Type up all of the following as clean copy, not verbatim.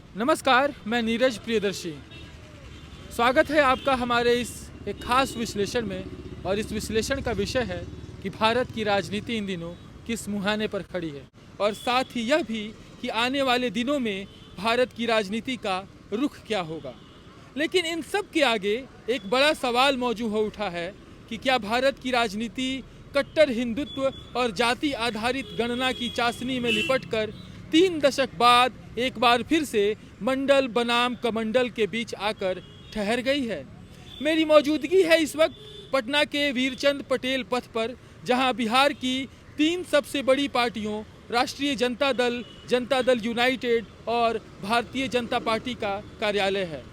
नमस्कार, मैं नीरज प्रियदर्शी। स्वागत है आपका हमारे इस एक खास विश्लेषण में। और इस विश्लेषण का विषय है कि भारत की राजनीति इन दिनों किस मुहाने पर खड़ी है, और साथ ही यह भी कि आने वाले दिनों में भारत की राजनीति का रुख क्या होगा। लेकिन इन सब के आगे एक बड़ा सवाल मौजूद हो उठा है कि क्या भारत की राजनीति कट्टर हिंदुत्व और जाति आधारित गणना की चाशनी में लिपटकर 3 दशक बाद एक बार फिर से मंडल बनाम कमंडल के बीच आकर ठहर गई है। मेरी मौजूदगी है इस वक्त पटना के वीरचंद पटेल पथ पर, जहां बिहार की 3 सबसे बड़ी पार्टियों राष्ट्रीय जनता दल यूनाइटेड और भारतीय जनता पार्टी का कार्यालय है।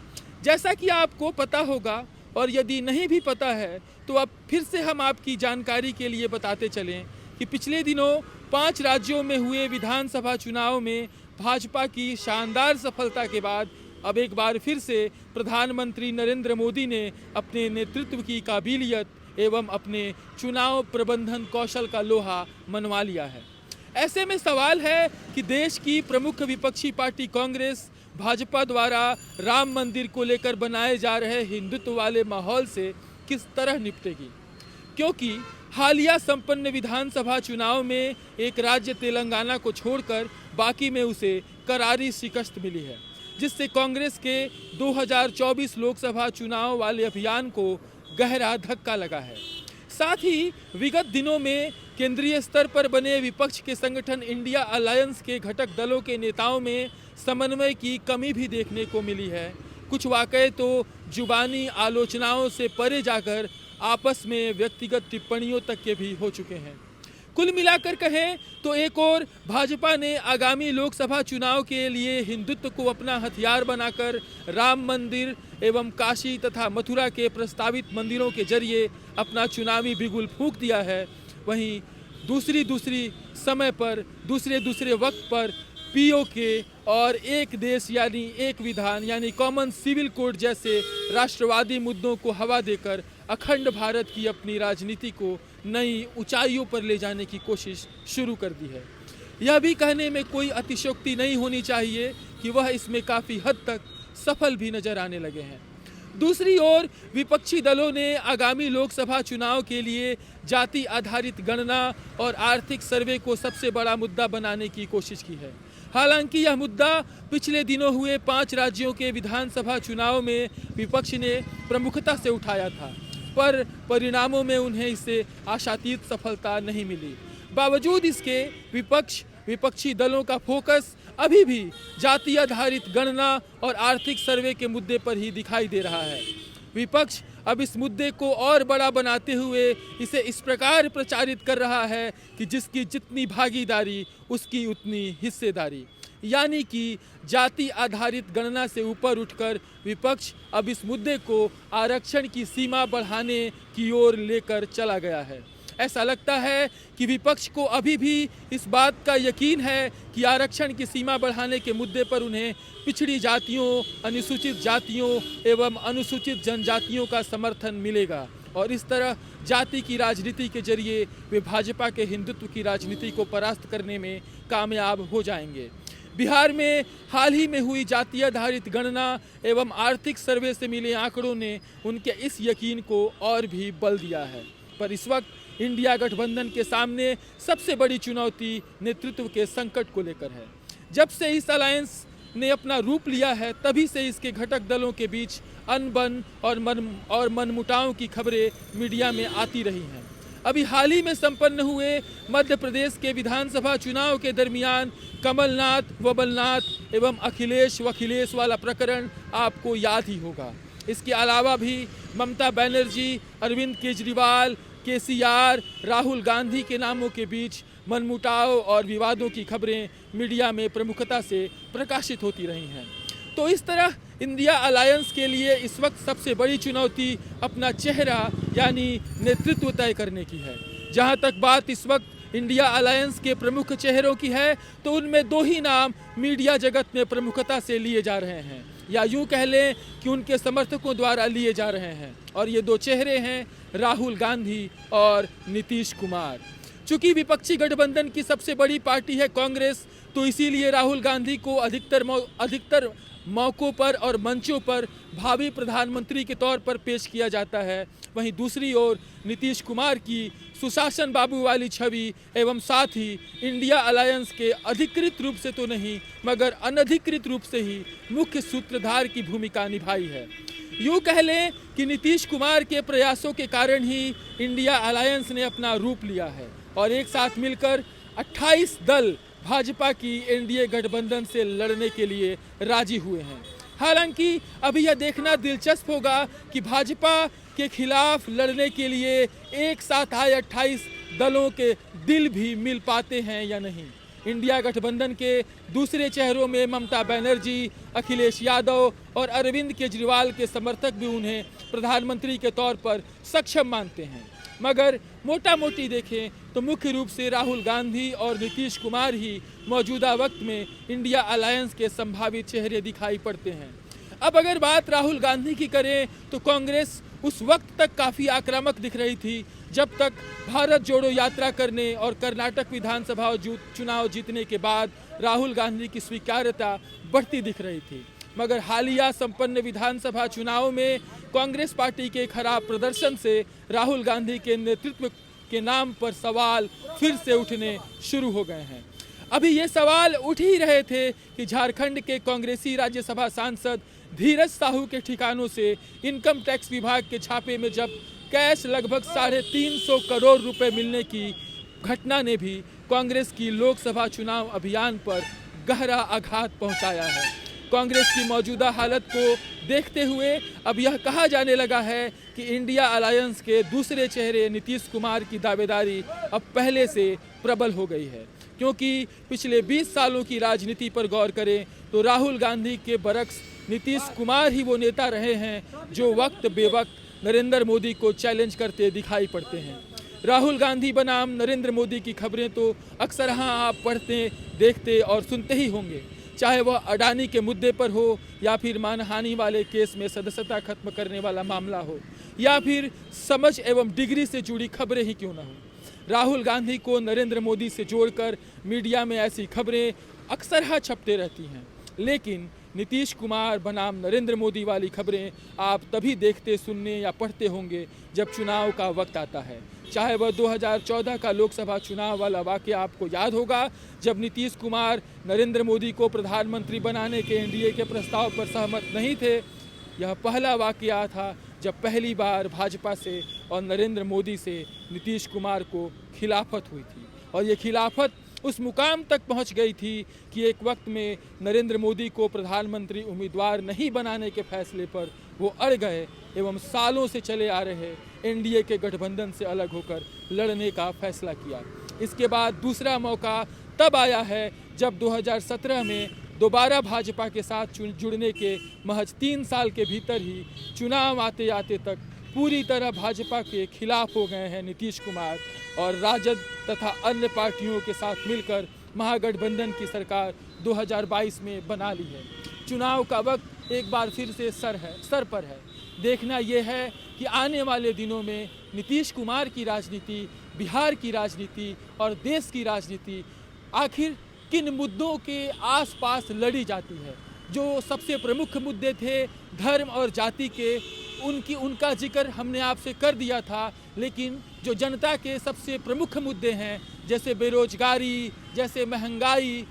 जैसा कि आपको पता होगा, और यदि नहीं भी पता है तो अब फिर से हम आपकी जानकारी के लिए बताते चलें कि पिछले दिनों 5 राज्यों में हुए विधानसभा चुनाव में भाजपा की शानदार सफलता के बाद अब एक बार फिर से प्रधानमंत्री नरेंद्र मोदी ने अपने नेतृत्व की काबिलियत एवं अपने चुनाव प्रबंधन कौशल का लोहा मनवा लिया है। ऐसे में सवाल है कि देश की प्रमुख विपक्षी पार्टी कांग्रेस भाजपा द्वारा राम मंदिर को लेकर बनाए जा रहे हिंदुत्व वाले माहौल से किस तरह निपटेगी, क्योंकि हालिया संपन्न विधानसभा चुनाव में एक राज्य तेलंगाना को छोड़कर बाकी में उसे करारी शिकस्त मिली है, जिससे कांग्रेस के 2024 लोकसभा चुनाव वाले अभियान को गहरा धक्का लगा है। साथ ही विगत दिनों में केंद्रीय स्तर पर बने विपक्ष के संगठन इंडिया अलायंस के घटक दलों के नेताओं में समन्वय की कमी भी देखने को मिली है। कुछ वाकये तो जुबानी आलोचनाओं से परे जाकर आपस में व्यक्तिगत टिप्पणियों तक के भी हो चुके हैं। कुल मिलाकर कहें तो एक और भाजपा ने आगामी लोकसभा चुनाव के लिए हिंदुत्व को अपना हथियार बनाकर राम मंदिर एवं काशी तथा मथुरा के प्रस्तावित मंदिरों के जरिए अपना चुनावी बिगुल फूंक दिया है। वहीं दूसरी समय पर दूसरे वक्त पर पीओके और एक देश यानी एक विधान यानी कॉमन सिविल कोड जैसे राष्ट्रवादी मुद्दों को हवा देकर अखंड भारत की अपनी राजनीति को नई ऊंचाइयों पर ले जाने की कोशिश शुरू कर दी है। यह भी कहने में कोई अतिशयोक्ति नहीं होनी चाहिए कि वह इसमें काफ़ी हद तक सफल भी नजर आने लगे हैं। दूसरी ओर विपक्षी दलों ने आगामी लोकसभा चुनाव के लिए जाति आधारित गणना और आर्थिक सर्वे को सबसे बड़ा मुद्दा बनाने की कोशिश की है। हालांकि यह मुद्दा पिछले दिनों हुए 5 राज्यों के विधानसभा चुनाव में विपक्ष ने प्रमुखता से उठाया था, पर परिणामों में उन्हें इससे आशातीत सफलता नहीं मिली। बावजूद इसके विपक्षी दलों का फोकस अभी भी जाति आधारित गणना और आर्थिक सर्वे के मुद्दे पर ही दिखाई दे रहा है। विपक्ष अब इस मुद्दे को और बड़ा बनाते हुए इसे इस प्रकार प्रचारित कर रहा है कि जिसकी जितनी भागीदारी उसकी उतनी हिस्सेदारी, यानी कि जाति आधारित गणना से ऊपर उठकर विपक्ष अब इस मुद्दे को आरक्षण की सीमा बढ़ाने की ओर लेकर चला गया है। ऐसा लगता है कि विपक्ष को अभी भी इस बात का यकीन है कि आरक्षण की सीमा बढ़ाने के मुद्दे पर उन्हें पिछड़ी जातियों, अनुसूचित जातियों एवं अनुसूचित जनजातियों का समर्थन मिलेगा, और इस तरह जाति की राजनीति के जरिए वे भाजपा के हिंदुत्व की राजनीति को परास्त करने में कामयाब हो जाएंगे। बिहार में हाल ही में हुई जाति आधारित गणना एवं आर्थिक सर्वे से मिले आंकड़ों ने उनके इस यकीन को और भी बल दिया है। पर इस वक्त इंडिया गठबंधन के सामने सबसे बड़ी चुनौती नेतृत्व के संकट को लेकर है। जब से इस अलायंस ने अपना रूप लिया है, तभी से इसके घटक दलों के बीच अनबन और मनमुटाव की खबरें मीडिया में आती रही हैं। अभी हाल ही में संपन्न हुए मध्य प्रदेश के विधानसभा चुनाव के दरमियान कमलनाथ बलनाथ एवं अखिलेश वखिलेश वाला प्रकरण आपको याद ही होगा। इसके अलावा भी ममता बनर्जी, अरविंद केजरीवाल, केसीआर, राहुल गांधी के नामों के बीच मनमुटाव और विवादों की खबरें मीडिया में प्रमुखता से प्रकाशित होती रही हैं। तो इस तरह इंडिया अलायंस के लिए इस वक्त सबसे बड़ी चुनौती अपना चेहरा यानी नेतृत्व तय करने की है। जहां तक बात इस वक्त इंडिया अलायंस के प्रमुख चेहरों की है, तो उनमें 2 ही नाम मीडिया जगत में प्रमुखता से लिए जा रहे हैं, या यूं कह लें कि उनके समर्थकों द्वारा लिए जा रहे हैं। और ये 2 चेहरे हैं राहुल गांधी और नीतीश कुमार। चूंकि विपक्षी गठबंधन की सबसे बड़ी पार्टी है कांग्रेस, तो इसीलिए राहुल गांधी को अधिकतर मौकों पर और मंचों पर भावी प्रधानमंत्री के तौर पर पेश किया जाता है। वहीं दूसरी ओर नीतीश कुमार की सुशासन बाबू वाली छवि एवं साथ ही इंडिया अलायंस के अधिकृत रूप से तो नहीं मगर अनधिकृत रूप से ही मुख्य सूत्रधार की भूमिका निभाई है। यूँ कह लें कि नीतीश कुमार के प्रयासों के कारण ही इंडिया अलायंस ने अपना रूप लिया है और एक साथ मिलकर 28 दल भाजपा की एनडीए गठबंधन से लड़ने के लिए राजी हुए हैं। हालांकि अभी यह देखना दिलचस्प होगा कि भाजपा के खिलाफ लड़ने के लिए एक साथ आए 28 दलों के दिल भी मिल पाते हैं या नहीं। इंडिया गठबंधन के दूसरे चेहरों में ममता बनर्जी, अखिलेश यादव और अरविंद केजरीवाल के समर्थक भी उन्हें प्रधानमंत्री के तौर पर सक्षम मानते हैं, मगर मोटा मोटी देखें तो मुख्य रूप से राहुल गांधी और नीतीश कुमार ही मौजूदा वक्त में इंडिया अलायंस के संभावित चेहरे दिखाई पड़ते हैं। अब अगर बात राहुल गांधी की करें तो कांग्रेस उस वक्त तक काफ़ी आक्रामक दिख रही थी जब तक भारत जोड़ो यात्रा करने और कर्नाटक विधानसभा चुनाव जीतने के बाद राहुल गांधी की स्वीकार्यता बढ़ती दिख रही थी। मगर हालिया संपन्न विधानसभा चुनाव में कांग्रेस पार्टी के खराब प्रदर्शन से राहुल गांधी के नेतृत्व के नाम पर सवाल फिर से उठने शुरू हो गए हैं। अभी ये सवाल उठ ही रहे थे कि झारखंड के कांग्रेसी राज्यसभा सांसद धीरज साहू के ठिकानों से इनकम टैक्स विभाग के छापे में जब कैश लगभग 350 करोड़ रुपए मिलने की घटना ने भी कांग्रेस की लोकसभा चुनाव अभियान पर गहरा आघात पहुंचाया है। कांग्रेस की मौजूदा हालत को देखते हुए अब यह कहा जाने लगा है कि इंडिया अलायंस के दूसरे चेहरे नीतीश कुमार की दावेदारी अब पहले से प्रबल हो गई है, क्योंकि पिछले 20 सालों की राजनीति पर गौर करें तो राहुल गांधी के बरक्स नीतीश कुमार ही वो नेता रहे हैं जो वक्त बेवक्त नरेंद्र मोदी को चैलेंज करते दिखाई पड़ते हैं। राहुल गांधी बनाम नरेंद्र मोदी की खबरें तो अक्सर आप पढ़ते, देखते और सुनते ही होंगे, चाहे वह अडानी के मुद्दे पर हो या फिर मानहानि वाले केस में सदस्यता खत्म करने वाला मामला हो या फिर समझ एवं डिग्री से जुड़ी खबरें ही क्यों ना हो। राहुल गांधी को नरेंद्र मोदी से जोड़कर मीडिया में ऐसी खबरें अक्सर छपते रहती हैं, लेकिन नीतीश कुमार बनाम नरेंद्र मोदी वाली खबरें आप तभी देखते, सुनने या पढ़ते होंगे जब चुनाव का वक्त आता है। चाहे वह 2014 का लोकसभा चुनाव वाला वाक़या आपको याद होगा, जब नीतीश कुमार नरेंद्र मोदी को प्रधानमंत्री बनाने के एनडीए के प्रस्ताव पर सहमत नहीं थे। यह पहला वाक़या था जब पहली बार भाजपा से और नरेंद्र मोदी से नीतीश कुमार को खिलाफत हुई थी, और ये खिलाफत उस मुकाम तक पहुंच गई थी कि एक वक्त में नरेंद्र मोदी को प्रधानमंत्री उम्मीदवार नहीं बनाने के फैसले पर वो अड़ गए एवं सालों से चले आ रहे एनडीए के गठबंधन से अलग होकर लड़ने का फैसला किया। इसके बाद दूसरा मौका तब आया है जब 2017 में दोबारा भाजपा के साथ जुड़ने के महज 3 साल के भीतर ही चुनाव आते आते तक पूरी तरह भाजपा के खिलाफ हो गए हैं नीतीश कुमार, और राजद तथा अन्य पार्टियों के साथ मिलकर महागठबंधन की सरकार 2022 में बना ली है। चुनाव का वक्त एक बार फिर से सर पर है। देखना यह है कि आने वाले दिनों में नीतीश कुमार की राजनीति, बिहार की राजनीति और देश की राजनीति आखिर किन मुद्दों के आसपास लड़ी जाती है। जो सबसे प्रमुख मुद्दे थे धर्म और जाति के, उनका जिक्र हमने आपसे कर दिया था, लेकिन जो जनता के सबसे प्रमुख मुद्दे हैं जैसे बेरोजगारी, जैसे महंगाई,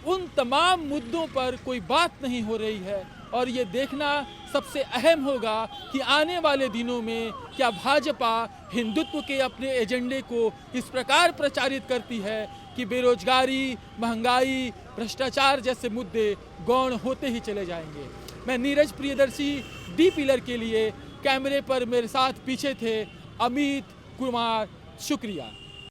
उन तमाम मुद्दों पर कोई बात नहीं हो रही है। और ये देखना सबसे अहम होगा कि आने वाले दिनों में क्या भाजपा हिंदुत्व के अपने एजेंडे को इस प्रकार प्रचारित करती है कि बेरोजगारी, महंगाई, भ्रष्टाचार जैसे मुद्दे गौण होते ही चले जाएंगे। मैं नीरज प्रियदर्शी, डी पिलर के लिए कैमरे पर मेरे साथ पीछे थे अमित कुमार। शुक्रिया।